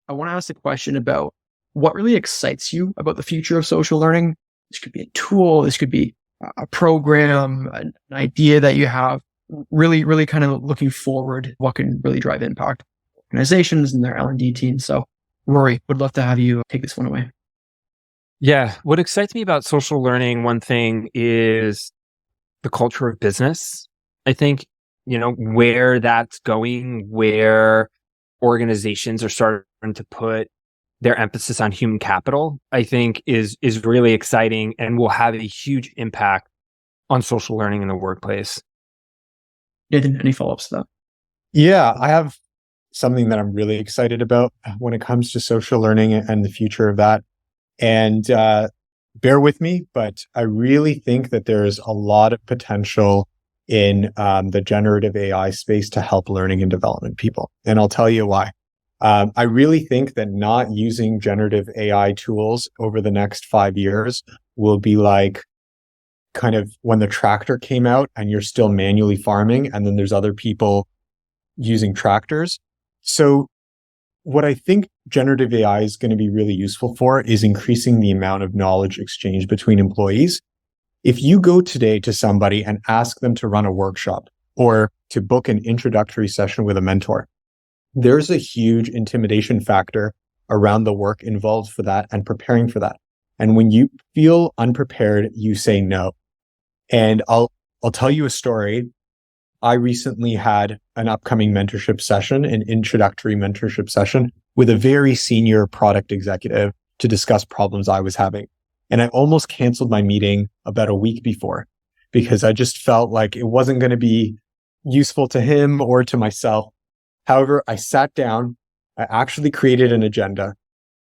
I want to ask the question about what really excites you about the future of social learning. This could be a tool. This could be a program, an idea that you have. Really, really kind of looking forward, what can really drive impact organizations and their L&D teams. So Rory, would love to have you take this one away. Yeah. What excites me about social learning, one thing is the culture of business. I think, where that's going, where organizations are starting to put their emphasis on human capital, I think is really exciting and will have a huge impact on social learning in the workplace. Nathan, any follow-ups to that? Yeah, I have something that I'm really excited about when it comes to social learning and the future of that. And bear with me, but I really think that there's a lot of potential in the generative AI space to help learning and development people. And I'll tell you why. I really think that not using generative AI tools over the next 5 years will be like kind of when the tractor came out and you're still manually farming, and then there's other people using tractors. So what I think generative AI is going to be really useful for is increasing the amount of knowledge exchange between employees. If you go today to somebody and ask them to run a workshop or to book an introductory session with a mentor, there's a huge intimidation factor around the work involved for that and preparing for that. And when you feel unprepared, you say no. And I'll tell you a story. I recently had an upcoming mentorship session, an introductory mentorship session with a very senior product executive to discuss problems I was having. And I almost canceled my meeting about a week before because I just felt like it wasn't going to be useful to him or to myself. However, I sat down, I actually created an agenda.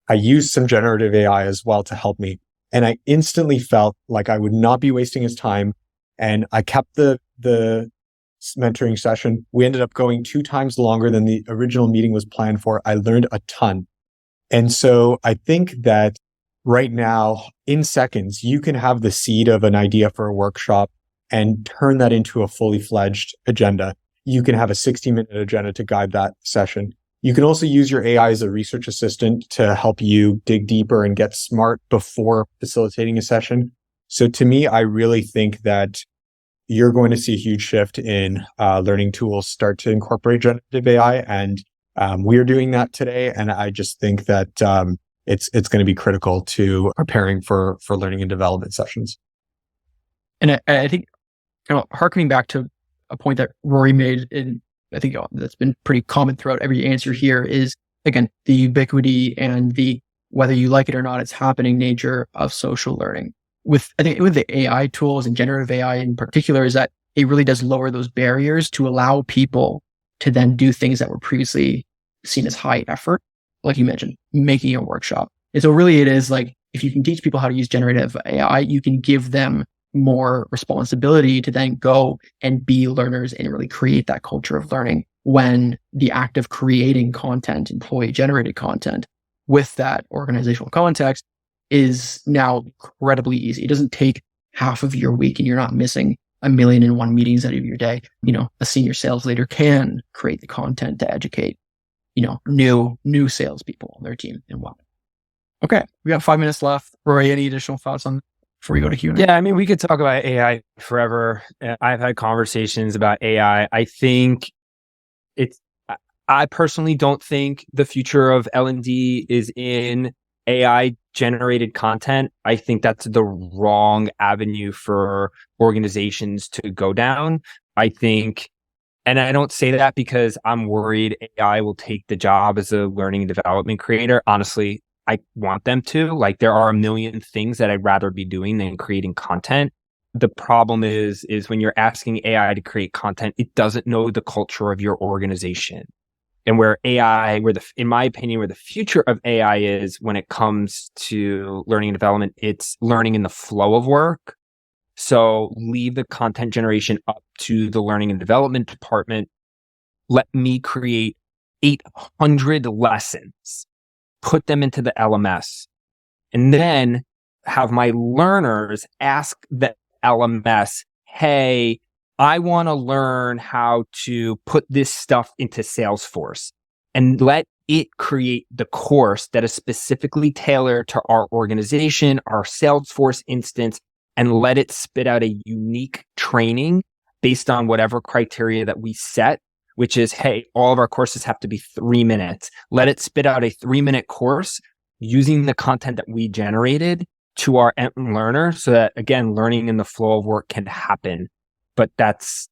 I used some generative AI as well to help me. And I instantly felt like I would not be wasting his time. And I kept the mentoring session. We ended up going 2 times longer than the original meeting was planned for. I learned a ton. And so I think that right now, in seconds, you can have the seed of an idea for a workshop and turn that into a fully fledged agenda. You can have a 60-minute agenda to guide that session. You can also use your AI as a research assistant to help you dig deeper and get smart before facilitating a session. So to me, I really think that you're going to see a huge shift in learning tools start to incorporate generative AI. And we're doing that today. And I just think that it's going to be critical to preparing for learning and development sessions. And I think, harkening back to a point that Rory made, and I think that's been pretty common throughout every answer here, is, again, the ubiquity and the whether you like it or not, it's happening nature of social learning. I think with the AI tools and generative AI in particular, is that it really does lower those barriers to allow people to then do things that were previously seen as high effort, like you mentioned, making a workshop. And so really it is like, if you can teach people how to use generative AI, you can give them more responsibility to then go and be learners and really create that culture of learning, when the act of creating content, employee generated content with that organizational context, is now incredibly easy. It doesn't take half of your week and you're not missing 1,000,001 meetings out of your day. A senior sales leader can create the content to educate, new salespeople on their team and what. Okay. We got 5 minutes left. Rory, any additional thoughts on before we go to Q&A? Yeah, I mean, we could talk about AI forever. I've had conversations about AI. I personally don't think the future of L&D is in AI generated content. I think that's the wrong avenue for organizations to go down. I think, and I don't say that because I'm worried AI will take the job as a learning and development creator. Honestly, I want them to. Like, there are a million things that I'd rather be doing than creating content. The problem is when you're asking AI to create content, it doesn't know the culture of your organization. And in my opinion, where the future of AI is when it comes to learning and development, it's learning in the flow of work. So leave the content generation up to the learning and development department. Let me create 800 lessons, put them into the LMS, and then have my learners ask the LMS, hey, I want to learn how to put this stuff into Salesforce, and let it create the course that is specifically tailored to our organization, our Salesforce instance, and let it spit out a unique training based on whatever criteria that we set, which is, hey, all of our courses have to be 3 minutes. Let it spit out a 3-minute course using the content that we generated to our end learner so that, again, learning in the flow of work can happen. But that's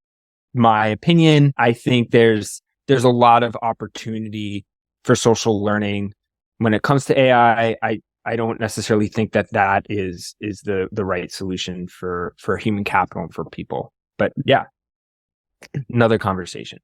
my opinion. I think there's a lot of opportunity for social learning. When it comes to AI, I don't necessarily think that is the right solution for human capital and for people. But yeah, another conversation.